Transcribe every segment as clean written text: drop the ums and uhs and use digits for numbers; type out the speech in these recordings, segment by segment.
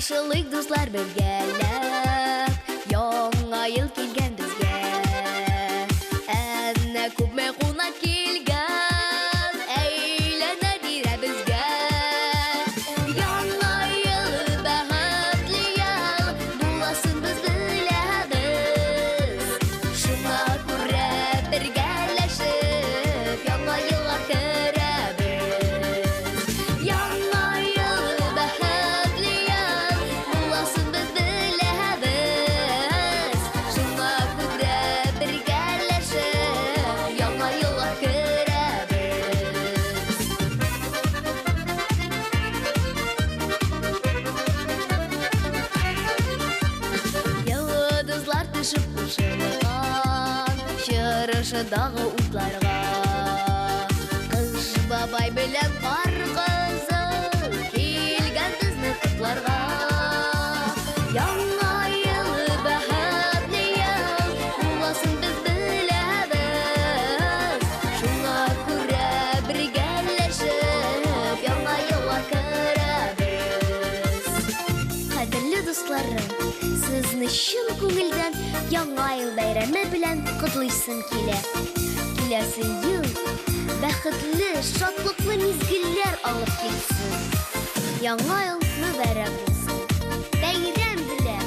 Каршылык дуслар бергәләп, яңа ел килгән безгә. Әнә күпме кунак килгән, әйләнә бирә безгә. Яңа ел бәхетле ел, буласын без беләбез. Шуңа күрә бергәләшеп, яңа елга керәбез. Яңа ел бәхетле ел, буласын без беләбез. Шуңа күрә бергәләшеп, яңа елга керәбез. Йылдызлар төшеп кушылган Чыршыдагы утларга. Кыш бабай белән кар кызы килгән безне котларга. Яңа ел бәхетле ел, буласын без беләбез. Шуңа күрә бергәләшеп, яңа елга керәбез. Кадерле дусларым, сезне чын күңелдән яңа ел бәйрәме белән котлыйсым килә. Киләсе ел бәхетле, шатлыклы мизгелләр алып килсен. Яңа ел мөбарәк булсын. Бәйрәм белән.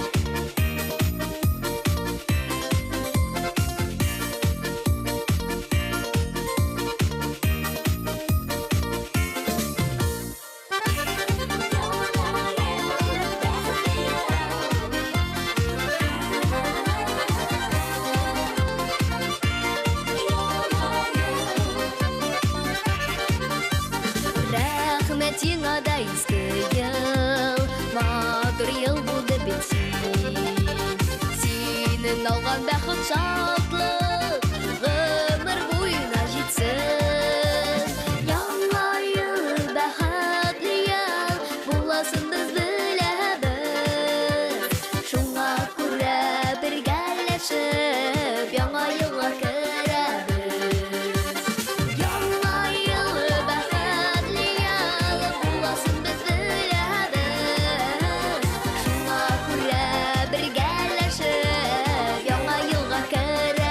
Рәхмәт еңа да изге ел, матур ел булды бит син. Синең алган бәхет шатлык, гомер буена җитсен. Яңа ел бәхетле ел, буласын без беләбез. Шуңа күрә бергәләшеп, яңа елга керәбез. Яңа ел бәхетле ел, буласын без беләбез. Шуңа күрә бергәләшеп, яңа елга керәбез.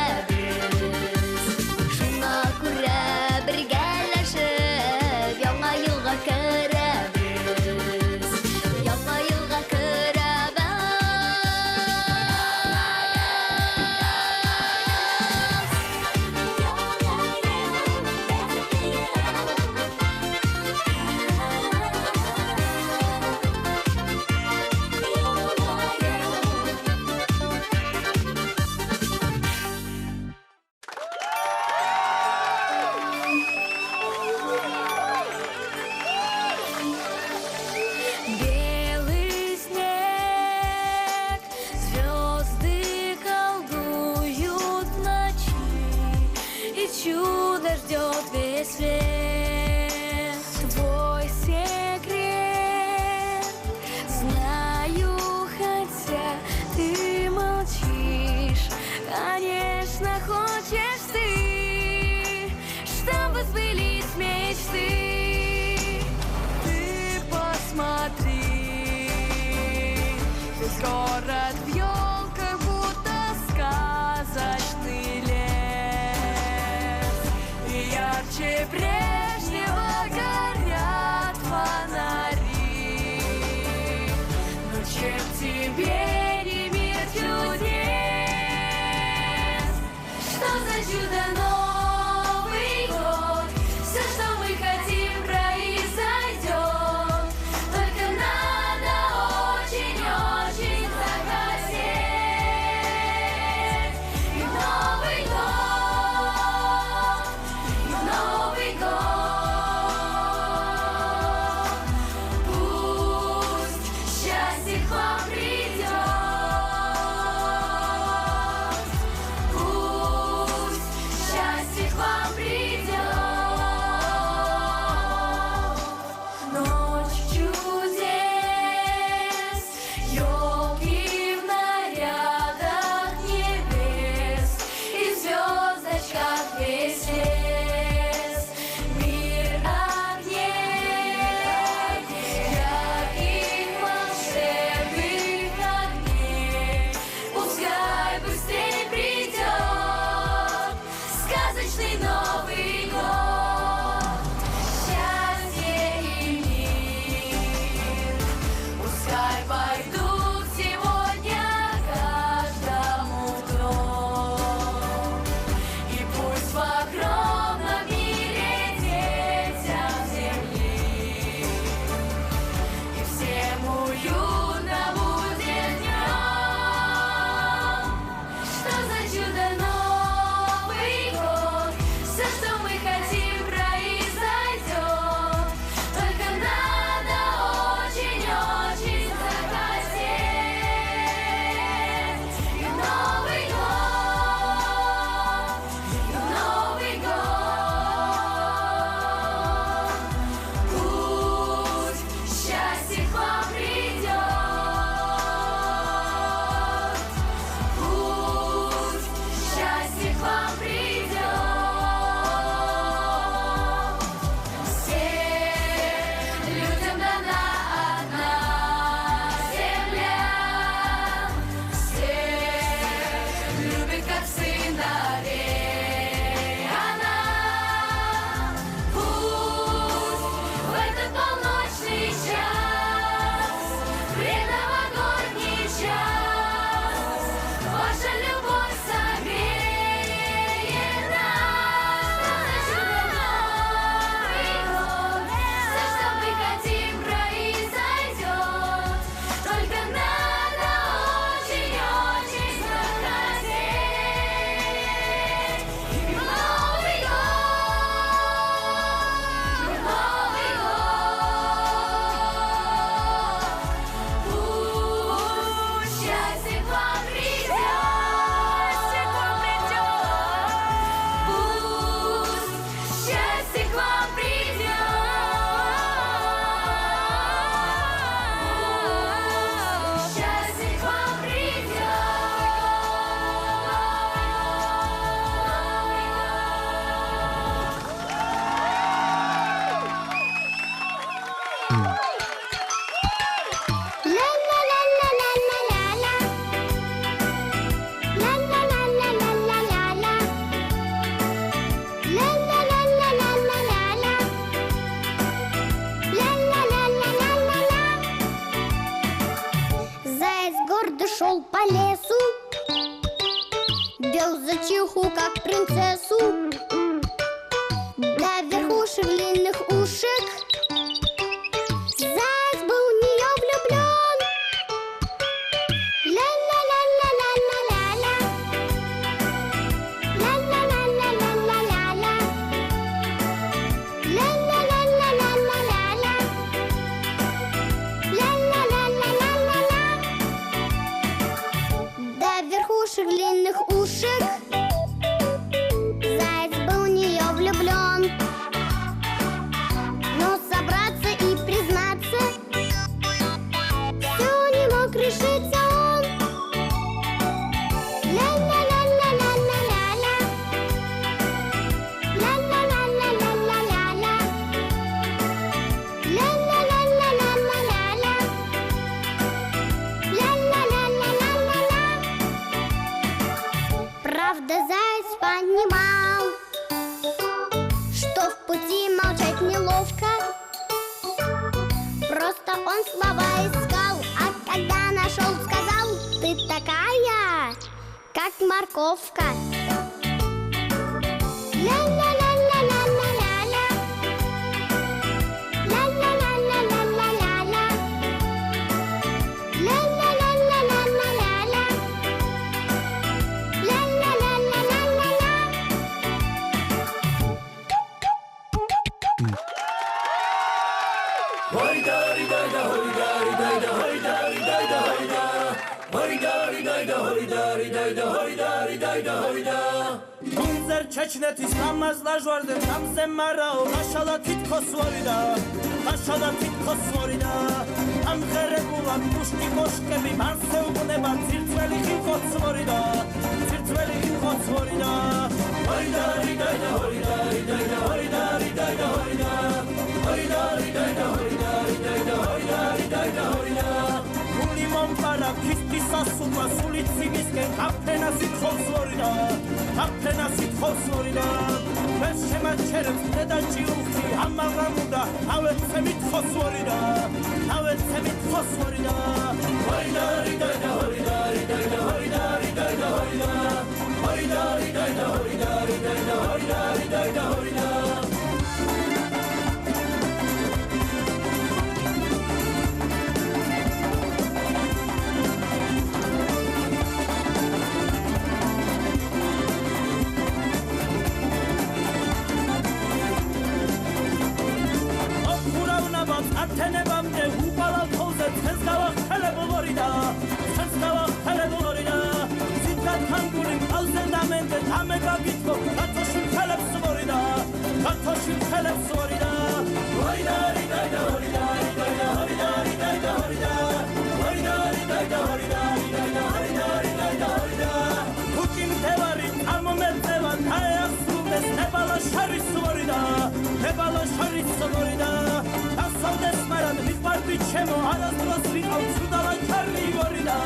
Шел по лесу, вел зайчиху, как принцессу, до верхушек длинных ушек. Заяц был в нее влюблен. Ля-ля-ля-ля-ля-ля-ля-ля, ля-ля-ля-ля-ля-ля-ля, ля-ля-ля-ля-ля-ля-ля, ля-ля-ля-ля-ля-ля. До верхушек длинных ушек заяц был в нее влюблен. Но собраться и признаться все не мог решиться он. Ля-ля-ля-ля-ля-ля-ля, ля-ля-ля-ля-ля-ля-ля, ля-ля-ля-ля-ля-ля-ля, ля-ля-ля-ля-ля-ля. Правда, заяц понимал, что в пути молчать неловко. Просто он слова искал, а когда нашел, сказал: ты такая, как морковка. Ля-ля-ля-ля-ля-ля-ля, ля-ля-ля-ля-ля-ля-ля, ля-ля-ля-ля-ля-ля-ля, ля-ля-ля-ля-ля-ля. Bunzer çeçnetiz namazlar vardı tam zemara aşağıda titkos varida aşağıda titkos varida am khere bulan muşti koşke bir man sevgune bat zirtveli himkots varida zirtveli himkots varida hayda hayda hayda hayda hayda hayda hayda hayda hayda hayda hayda limon para kisti sasupa sulici misken apena sitkhos vorida apena sitkhos vorida bez shemacherem teda chiuxi amagamuda avet semitkhos vorida avet semitkhos vorida hayda hayda hayda hayda hayda hayda hayda hayda hayda hayda hayda hayda hayda Atenebamde upala koze tezgava hele bolorida tezgava hele bolorida zitat hangulim alzendamente tamega bitko katoshim hele svorida katoshim hele svorida hayda hayda hayda hayda hayda hayda hayda hayda hayda hayda hayda hayda hayda kukim tevari amomet tevan hayas subes nebala shari svorida nebala shari svorida Saldes maran mi parti chemo alas nostri au sudala carri gorida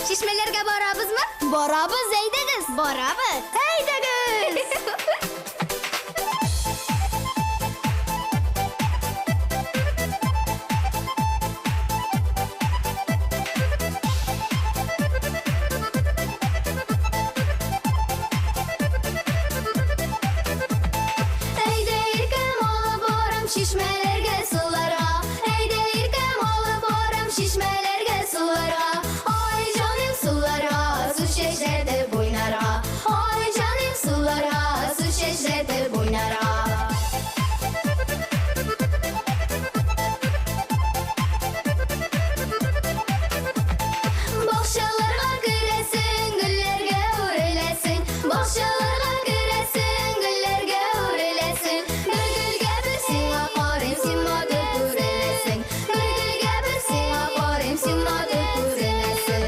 Шишмәләргә барабызмы? Барабыз, әйдәгез. Барабыз. Әйдәгез. Әйдә иркәм алып барам шишмәләргә суларга. Әйдә иркәм алып барам шишмәләргә суларга. Ай җаным суларга, су чәчрәтеп уйнарга. Ай җаным суларга, су чәчрәтеп уйнарга. Бакчаларга керәсең, гөлләргә үреләсең. Бакчаларга керәсең, гөлләргә үреләсең. Бер гөлгә бер сиңа карыйм, син моды күрәсең. Бер гөлгә бер сиңа карыйм, син моды күрәсең.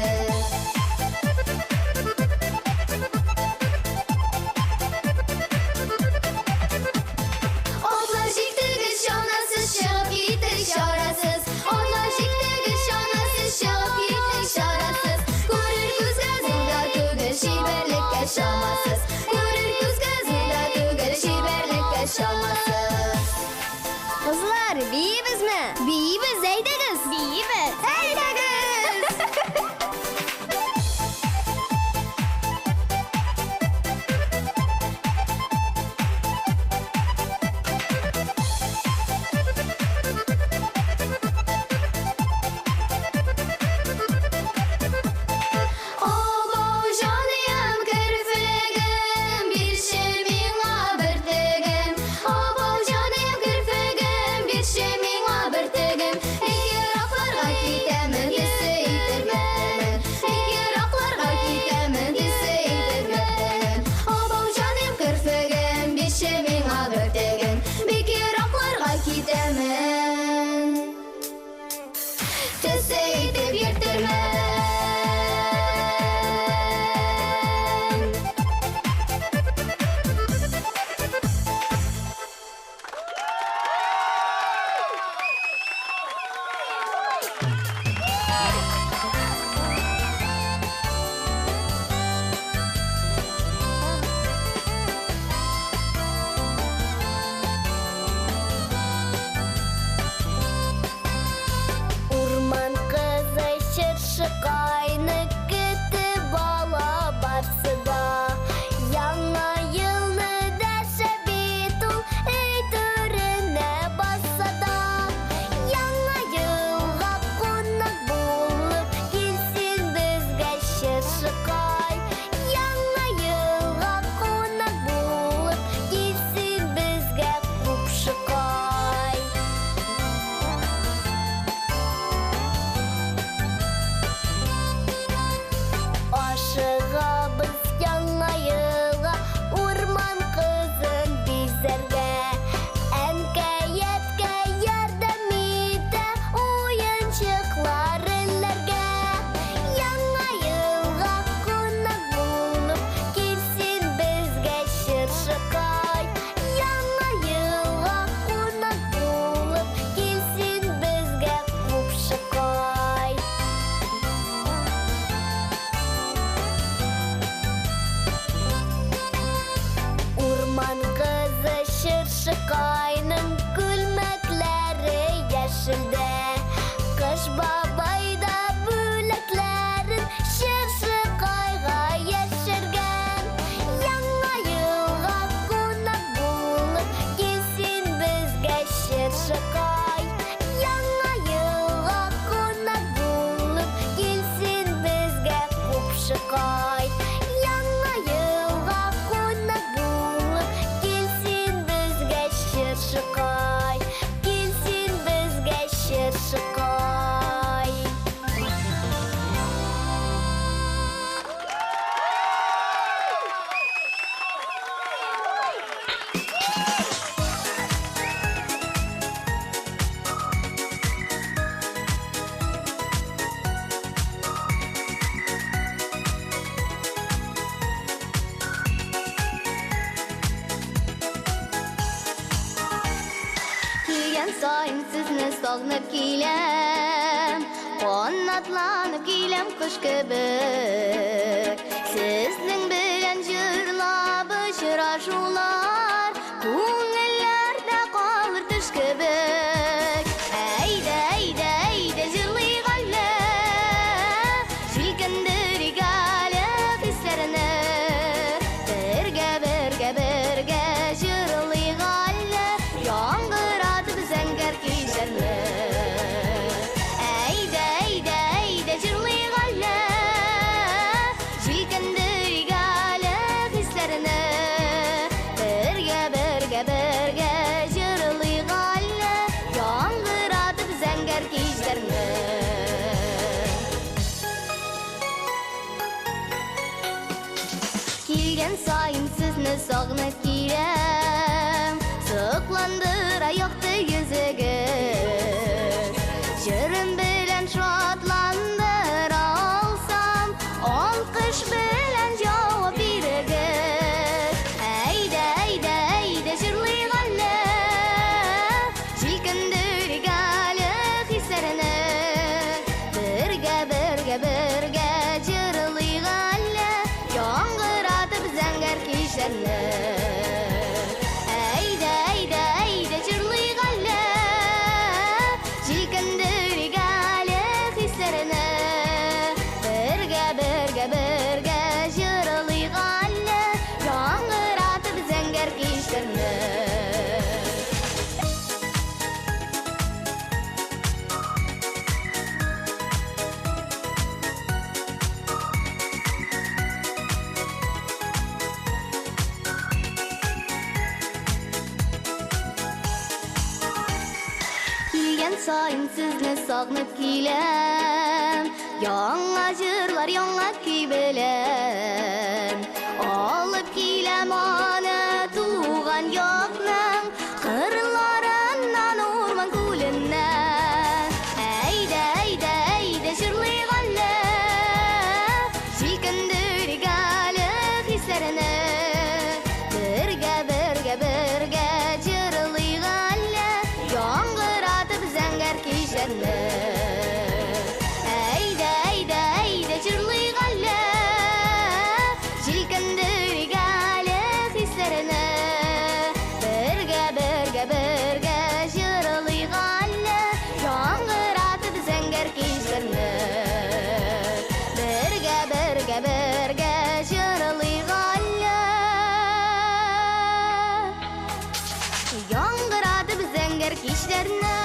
Атлар җиктегез җанасыз, чыгып киттек чарасыз. Атлар җиктегез җанасыз, чыгып киттек чарасыз. Күрер күзгә зурда түгел, шибәрлеккә чамасыз. Күрер күзгә зурда түгел, шибәрлеккә чамасыз. Кызлар, биебезме? Биебез, әйдәгез. Биебез. Әйдәгез. Абау җаным керфегем, бирче миңа бөртегем. Абау җаным керфегем, бирче миңа бөртегем. Еракларга китәмен, кесе итәрмен. Еракларга китәмен, кесе итәрмен. Абау җаным керфегем, бирче миңа бөртегем. Бик еракларга китәмен. Кесе итеп йөртермен. Урман кызы чыршы кайны көтүп бала барсыда. Яңа елны дәшә бит ул өй түренә бассада. Яңа елга кунак булып килсен безгә чыршы кай. Яңа елга кунак булып килсен безгә купшы кай. Ашыгабыз яңа елга, урман кызын бизәргә. Әнкәйәткә ярдәм итә, уенчыклар эләргә. Яңа елга кунак булып килсен безгә чыршы кай. Яңа елга кунак булып килсен безгә купшы кай. Урман кызы чыршы кайның күлмәкләре яшелдә. Кыш бабайда бүләкләрен чыршы кайга яшергән. Яңа елга кунак булып килсен безгә чыршы кай. Яңа елга кунак булып килсен безгә купшы кай. Яңа елга кунак булып килсен безгә чыршы кай. Килсен безгә чыршы кай. Килгән сайын сезне сагынып киләм. Qanatlanıp gilem kuş kebek Sizning bilen jırlap uçraşular Ko'ngillarda qalır tush kebek Ayda ayda ayda jırlayğanlar Jilkindirik alib hislerini Birge birge birge jırlayğanlar Yangıratıp zəngər kişerni Sayın sizni sog'inib kelem Sıqlandır ayoqda yüzügüz Jirim bilen şotlandır olsam Olqish bilen javob berigіз Ayda ayda ayda jırlayğanlar Jilkindirik alib hislerini Birge birge birge jırlayğanlar Yangıratıp zəngər kişerni Ayda ayda ayda jırlayğanlar Jilkindirik alib hislerini Birge birge birge jırlayğanlar Yangıratıp zəngər kişerni Sayın sizni sog'inib kelem Yanga jırlar yanga kuy bilen Olib kelem ona tuğan yoqning Qirlaridan o'rmon ko'lindən Ayda ayda ayda jırlayğanlar Jilkindirik alib hislerini Birge birge birge jırlayğanlar Yangıratıp zəngər kişerni Ayda ayda ayda jırlayğanlar Jilkindirik alib hislerini Birge birge birge jırlayğanlar Yangıratıp zəngər kişerni Birge birge birge jırlayğanlar Yangıratıp zəngər kişlerni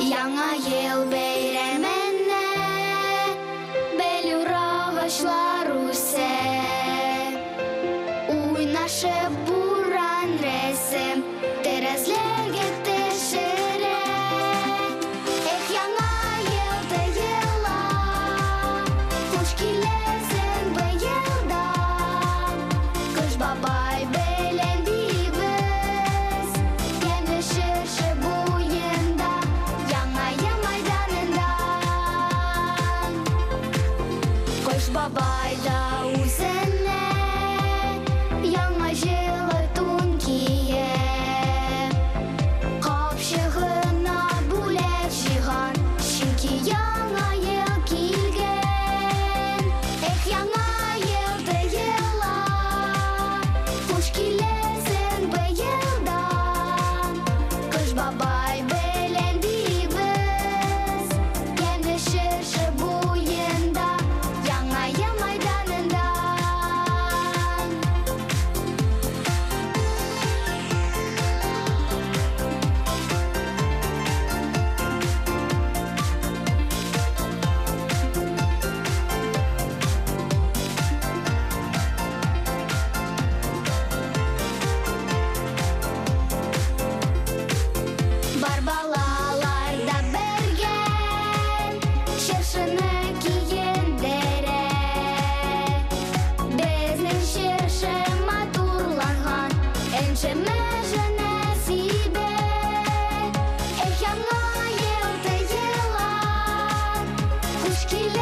Яңа ел бәйрәменә Бәлүр агачлар үсә Уйнашып буран рәсем Тәрәзләргә тәшерә Эх, яңа елда ела Хуш киләсең быелда Кыш бабай белән бибез Янә Чыршы буенда Яңа ел майданында Кыш бабайда үзенә Яңа җылы тун кие Капчыгына бүләк җыйган Чөнки яңа ел килгән Эх, яңа елда ела Хуш киләсең быелда Кыш бабай белән бибез Янә Чыршы буенда Яңа ел майданында Eşkili